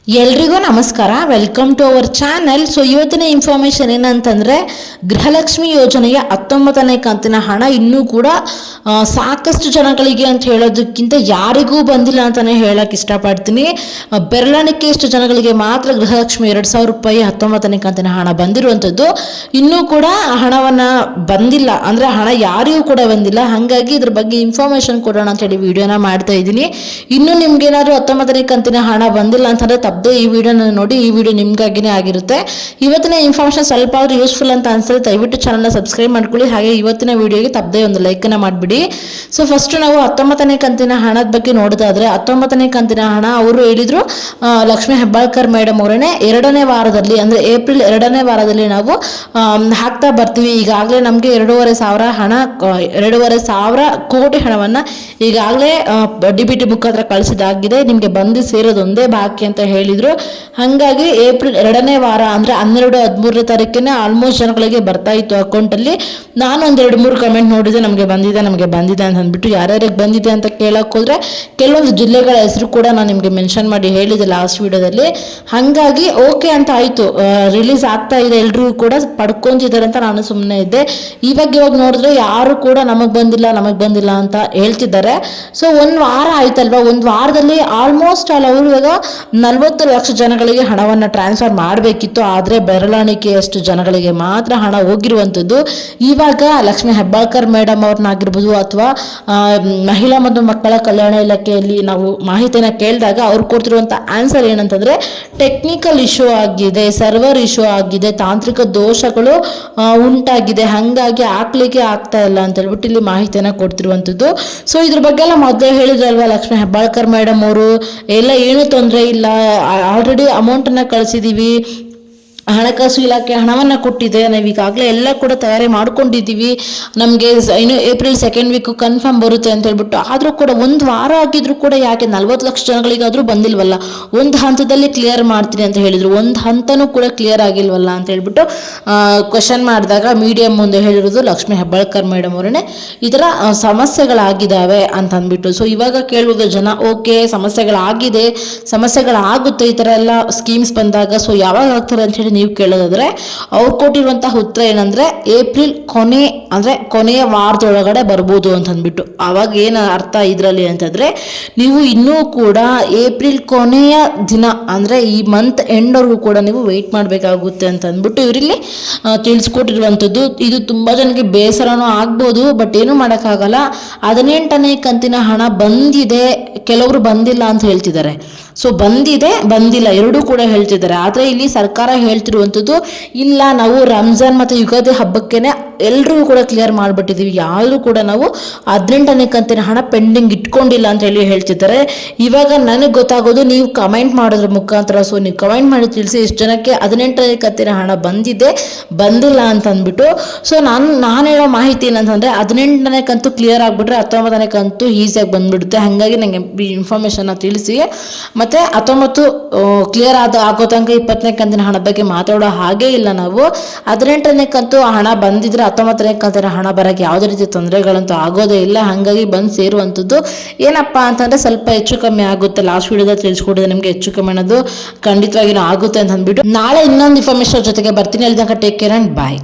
ಎಲ್ರಿಗೂ ನಮಸ್ಕಾರ, welcome to our channel. So ಇವತ್ತಿನ ಇನ್ಫಾರ್ಮೇಶನ್ ಏನಂತಂದರೆ, ಗೃಹಲಕ್ಷ್ಮಿ ಯೋಜನೆಯ 19ನೇ ಕಂತಿನ ಹಣ ಇನ್ನೂ ಕೂಡ ಸಾಕಷ್ಟು ಜನಗಳಿಗೆ ಅಂತ ಹೇಳೋದಕ್ಕಿಂತ ಯಾರಿಗೂ ಬಂದಿಲ್ಲ ಅಂತಲೇ ಹೇಳಕ್ಕೆ ಇಷ್ಟಪಡ್ತೀನಿ. ಬೆರಳಿಕೆಯಷ್ಟು ಜನಗಳಿಗೆ ಮಾತ್ರ ಗೃಹಲಕ್ಷ್ಮಿ 2,000 ರೂಪಾಯಿ 19ನೇ ಕಂತಿನ ಹಣ ಬಂದಿರುವಂಥದ್ದು. ಇನ್ನೂ ಕೂಡ ಹಣವನ್ನು ಬಂದಿಲ್ಲ, ಅಂದರೆ ಹಣ ಯಾರಿಗೂ ಕೂಡ ಬಂದಿಲ್ಲ. ಹಾಗಾಗಿ ಇದ್ರ ಬಗ್ಗೆ ಇನ್ಫಾರ್ಮೇಶನ್ ಕೊಡೋಣ ಅಂತೇಳಿ ವಿಡಿಯೋನ ಮಾಡ್ತಾ ಇದ್ದೀನಿ. ಇನ್ನೂ ನಿಮ್ಗೇನಾದರೂ 19ನೇ ಕಂತಿನ ಹಣ ಬಂದಿಲ್ಲ ಅಂತಂದರೆ ಈ ವಿಡಿಯೋನ ನೋಡಿ, ಈ ವಿಡಿಯೋ ನಿಮ್ಗಾಗಿನೇ ಆಗಿರುತ್ತೆ. ಇವತ್ತಿನ ಇನ್ಫಾರ್ಮೇಶನ್ ಸ್ವಲ್ಪ ಆದ್ರೂ ಯೂಸ್ಫುಲ್ ಅಂತ ಅನ್ಸುತ್ತೆ. ದಯವಿಟ್ಟು ಚಾನಲ್ನ ಸಬ್ಸ್ಕ್ರೈಬ್ ಮಾಡ್ಕೊಳ್ಳಿ. ಹಾಗೆ ಇವತ್ತಿನ ವಿಡಿಯೋಗೆ ತಪ್ಪದೆ ಒಂದು ಲೈಕನ್ನು ಮಾಡಿಬಿಡಿ. ಸೊ ಫಸ್ಟ್ ನಾವು 19ನೇ ಕಂತಿನ ಹಣದ ಬಗ್ಗೆ ನೋಡೋದಾದ್ರೆ, 19ನೇ ಕಂತಿನ ಹಣ ಅವರು ಹೇಳಿದ್ರು, ಲಕ್ಷ್ಮೀ ಹೆಬ್ಬಾಳ್ಕರ್ ಮೇಡಮ್ ಅವರೇ 2ನೇ ವಾರದಲ್ಲಿ, ಅಂದರೆ ಏಪ್ರಿಲ್ 2ನೇ ವಾರದಲ್ಲಿ ನಾವು ಹಾಕ್ತಾ ಬರ್ತೀವಿ. ಈಗಾಗಲೇ ನಮಗೆ 2,500 ಹಣ, 2,500 ಕೋಟಿ ಹಣವನ್ನು ಈಗಾಗಲೇ DBT ಮುಖಾಂತರ ಕಳಿಸಿದಾಗಿದೆ. ನಿಮಗೆ ಬಂದು ಸೇರೋದೊಂದೇ ಬಾಕಿ ಅಂತ ಹೇಳಿದ್ರು. ಹಾಗಾಗಿ ಏಪ್ರಿಲ್ 2ನೇ ವಾರ ಅಂದರೆ 12-13ನೇ ತಾರೀಕಿನ ಆಲ್ಮೋಸ್ಟ್ ಜನಗಳಿಗೆ ಬರ್ತಾ ಇತ್ತು ಅಕೌಂಟಲ್ಲಿ. ನಾನು ಒಂದು 2-3 ಕಮೆಂಟ್ ನೋಡಿದೆ, ನಮಗೆ ಬಂದಿದೆ ಅಂತ ಅಂದ್ಬಿಟ್ಟು. ಯಾರ್ಯಾರಿಗೆ ಬಂದಿದೆ ಅಂತ ಕೇಳಕ್ಕೆ ಹೋದರೆ ಕೆಲವೊಂದು ಜಿಲ್ಲೆಗಳ ಹೆಸರು ಕೂಡ ನಾನು ನಿಮಗೆ ಮೆನ್ಷನ್ ಮಾಡಿ ಹೇಳಿದೆ ಲಾಸ್ಟ್ ವಿಡಿಯೋದಲ್ಲಿ. ಹಾಗಾಗಿ ಓಕೆ ಅಂತ ಆಯಿತು, ರಿಲೀಸ್ ಆಗ್ತಾ ಇದೆ, ಎಲ್ರಿಗೂ ಕೂಡ ಪಡ್ಕೊತಿದ್ದಾರೆ ಅಂತ ನಾನು ಸುಮ್ಮನೆ ಇದ್ದೆ. ಇವಾಗ ನೋಡಿದ್ರೆ ಯಾರು ಕೂಡ ನಮಗೆ ಬಂದಿಲ್ಲ ಅಂತ ಹೇಳ್ತಿದ್ದಾರೆ. ಸೊ ಒಂದು ವಾರ ಆಯ್ತಲ್ವಾ, ಒಂದು ವಾರದಲ್ಲಿ ಆಲ್ಮೋಸ್ಟ್ ಅವರು ಇವಾಗ 40 ಲಕ್ಷ ಜನಗಳಿಗೆ ಹಣವನ್ನು ಟ್ರಾನ್ಸ್ಫರ್ ಮಾಡಬೇಕಿತ್ತು. ಆದರೆ ಬೆರಳಿಕೆಯಷ್ಟು ಜನಗಳಿಗೆ ಮಾತ್ರ ಹಣ ಹೋಗಿರುವಂಥದ್ದು. ಇವಾಗ ಲಕ್ಷ್ಮೀ ಹೆಬ್ಬಾಳ್ಕರ್ ಮೇಡಮ್ ಅವ್ರನ್ನಾಗಿರ್ಬೋದು ಅಥವಾ ಮಹಿಳಾ ಮತ್ತು ಮಕ್ಕಳ ಕಲ್ಯಾಣ ಇಲಾಖೆಯಲ್ಲಿ ನಾವು ಮಾಹಿತಿನ ಕೇಳಿದಾಗ ಅವ್ರು ಕೊಡ್ತಿರುವಂಥ ಆನ್ಸರ್ ಏನಂತಂದರೆ, ಟೆಕ್ನಿಕಲ್ ಇಶ್ಯೂ ಆಗಿದೆ, ಸರ್ವರ್ ಇಶ್ಯೂ ಆಗಿದೆ, ತಾಂತ್ರಿಕ ದೋಷಗಳು ಉಂಟಾಗಿದೆ, ಹಾಗಾಗಿ ಹಾಕ್ಲಿಕ್ಕೆ ಆಗ್ತಾ ಇಲ್ಲ ಅಂತ ಹೇಳ್ಬಿಟ್ಟು ಇಲ್ಲಿ ಮಾಹಿತಿಯನ್ನು ಕೊಡ್ತಿರುವಂಥದ್ದು. ಸೊ ಇದ್ರ ಬಗ್ಗೆ ಎಲ್ಲ ಮೊದಲೇ ಹೇಳಿದ್ರಲ್ವ ಲಕ್ಷ್ಮೀ ಹೆಬ್ಬಾಳ್ಕರ್ ಮೇಡಮ್ ಅವರು, ಎಲ್ಲ ಏನೂ ತೊಂದರೆ ಇಲ್ಲ, ಆಲ್ರೆಡಿ ಅಮೌಂಟನ್ನು ಕಳಿಸಿದ್ದೀವಿ, ಹಣಕಾಸು ಇಲಾಖೆ ಹಣವನ್ನು ಕೊಟ್ಟಿದೆ, ನಾವು ಈಗಾಗಲೇ ಎಲ್ಲ ಕೂಡ ತಯಾರಿ ಮಾಡ್ಕೊಂಡಿದ್ದೀವಿ, ನಮಗೆ ಇನ್ನು ಏಪ್ರಿಲ್ 2nd ವೀಕು ಕನ್ಫರ್ಮ್ ಬರುತ್ತೆ ಅಂತ ಹೇಳ್ಬಿಟ್ಟು. ಆದರೂ ಕೂಡ ಒಂದು ವಾರ ಆಗಿದ್ರು ಕೂಡ ಯಾಕೆ 40 ಲಕ್ಷ ಜನಗಳಿಗಾದರೂ ಬಂದಿಲ್ವಲ್ಲ, ಒಂದು ಹಂತದಲ್ಲಿ ಕ್ಲಿಯರ್ ಮಾಡ್ತೀನಿ ಅಂತ ಹೇಳಿದರು, ಒಂದು ಹಂತನೂ ಕೂಡ ಕ್ಲಿಯರ್ ಆಗಿಲ್ವಲ್ಲ ಅಂತ ಹೇಳ್ಬಿಟ್ಟು ಕ್ವಶನ್ ಮಾಡಿದಾಗ ಮೀಡಿಯಾ ಮುಂದೆ ಹೇಳಿರೋದು ಲಕ್ಷ್ಮೀ ಹೆಬ್ಬಾಳ್ಕರ್ ಮೇಡಮ್ ಅವರೇ, ಈ ಥರ ಸಮಸ್ಯೆಗಳಾಗಿದ್ದಾವೆ ಅಂತ ಅಂದ್ಬಿಟ್ಟು. ಸೊ ಇವಾಗ ಕೇಳುವುದು ಜನ, ಓಕೆ ಸಮಸ್ಯೆಗಳಾಗಿದೆ, ಸಮಸ್ಯೆಗಳಾಗುತ್ತೆ ಈ ಥರ ಎಲ್ಲ ಸ್ಕೀಮ್ಸ್ ಬಂದಾಗ, ಸೊ ಯಾವಾಗ ಆಗ್ತಾರೆ ಅಂತ ಹೇಳಿ ನೀವು ಕೇಳೋದಾದ್ರೆ ಅವ್ರು ಕೊಟ್ಟಿರುವಂತಹ ಉತ್ತರ ಏನಂದ್ರೆ, ಏಪ್ರಿಲ್ ಕೊನೆಯ ವಾರದೊಳಗಡೆ ಬರ್ಬೋದು ಅಂತ ಅಂದ್ಬಿಟ್ಟು. ಅವಾಗ ಏನು ಅರ್ಥ ಇದರಲ್ಲಿ ಅಂತಂದ್ರೆ, ನೀವು ಇನ್ನೂ ಕೂಡ ಏಪ್ರಿಲ್ ಕೊನೆಯ ದಿನ ಅಂದರೆ ಈ ಮಂತ್ ಎಂಡ್ವರೆಗೂ ಕೂಡ ನೀವು ವೆಯ್ಟ್ ಮಾಡಬೇಕಾಗುತ್ತೆ ಅಂತ ಅಂದ್ಬಿಟ್ಟು ಇವರಲ್ಲಿ ತಿಳಿಸ್ಕೊಟ್ಟಿರುವಂಥದ್ದು. ಇದು ತುಂಬ ಜನಕ್ಕೆ ಬೇಸರನೂ ಆಗ್ಬೋದು, ಬಟ್ ಏನು ಮಾಡೋಕ್ಕಾಗಲ್ಲ. 18ನೇ ಕಂತಿನ ಹಣ ಬಂದಿದೆ, ಕೆಲವರು ಬಂದಿಲ್ಲ ಅಂತ ಹೇಳ್ತಿದ್ದಾರೆ. ಸೊ ಬಂದಿಲ್ಲ ಎರಡೂ ಕೂಡ ಹೇಳ್ತಿದ್ದಾರೆ. ಆದರೆ ಇಲ್ಲಿ ಸರ್ಕಾರ ಹೇಳ್ತಿರುವಂಥದ್ದು, ಇಲ್ಲ ನಾವು ರಂಜಾನ್ ಮತ್ತು ಯುಗಾದಿ ಹಬ್ಬಕ್ಕೇನೆ ಎಲ್ರಿಗೂ ಕೂಡ ಕ್ಲಿಯರ್ ಮಾಡಿಬಿಟ್ಟಿದ್ದೀವಿ, ಯಾರು ಕೂಡ ನಾವು 18ನೇ ಕಂತಿನ ಹಣ ಪೆಂಡಿಂಗ್ ಇಟ್ಕೊಂಡಿಲ್ಲ ಅಂತ ಹೇಳಿ ಹೇಳ್ತಿದ್ದಾರೆ. ಇವಾಗ ನನಗೆ ಗೊತ್ತಾಗೋದು, ನೀವು ಕಮೆಂಟ್ ಮಾಡೋದ್ರ ಮುಖಾಂತರ, ಸೊ ನೀವು ಕಮೆಂಟ್ ಮಾಡಿ ತಿಳಿಸಿ ಎಷ್ಟು ಜನಕ್ಕೆ 18ನೇ ಕಂತಿನ ಹಣ ಬಂದಿಲ್ಲ ಅಂತ ಅಂದ್ಬಿಟ್ಟು. ಸೊ ನಾನು ಹೇಳೋ ಮಾಹಿತಿ ಏನಂತಂದರೆ, 18ನೇ ಕಂತು ಕ್ಲಿಯರ್ ಆಗಿಬಿಟ್ರೆ 19ನೇ ಕಂತು ಈಸಿಯಾಗಿ ಬಂದ್ಬಿಡುತ್ತೆ. ಹಾಗಾಗಿ ನನಗೆ ಈ ಇನ್ಫಾರ್ಮೇಷನ್ನ ತಿಳಿಸಿ. ಮತ್ತು 19 ಕ್ಲಿಯರ್ ಆಗೋ ತನಕ 20ನೇ ಕಂತಿನ ಹಣದ ಬಗ್ಗೆ ಮಾತಾಡೋ ಹಾಗೇ ಇಲ್ಲ ನಾವು. 18ನೇ ಕಂತು ಹಣ ಬಂದಿದ್ರೆ 19ನೇ ಕಂತಿನ ಹಣ ಬರೋಕ್ಕೆ ಯಾವುದೇ ರೀತಿ ತೊಂದರೆಗಳಂತೂ ಆಗೋದೇ ಇಲ್ಲ. ಹಾಗಾಗಿ ಬಂದು ಸೇರುವಂಥದ್ದು ಏನಪ್ಪ ಅಂತಂದರೆ ಸ್ವಲ್ಪ ಹೆಚ್ಚು ಕಮ್ಮಿ ಆಗುತ್ತೆ. ಲಾಸ್ಟ್ ವಿಡಿಯೋದಲ್ಲಿ ತಿಳಿಸ್ಕೊಟ್ಟಿದೆ ನಿಮಗೆ, ಹೆಚ್ಚು ಕಮ್ಮಿ ಅನ್ನೋದು ಖಂಡಿತವಾಗಿಯೂ ಆಗುತ್ತೆ ಅಂತ ಅಂದ್ಬಿಟ್ಟು. ನಾಳೆ ಇನ್ನೊಂದು ಇನ್ಫಾರ್ಮೇಷನ್ ಜೊತೆಗೆ ಬರ್ತೀನಿ. ಅಲ್ಲಿ ತನಕ ಟೇಕ್ ಕೇರ್ ಆ್ಯಂಡ್ ಬಾಯ್.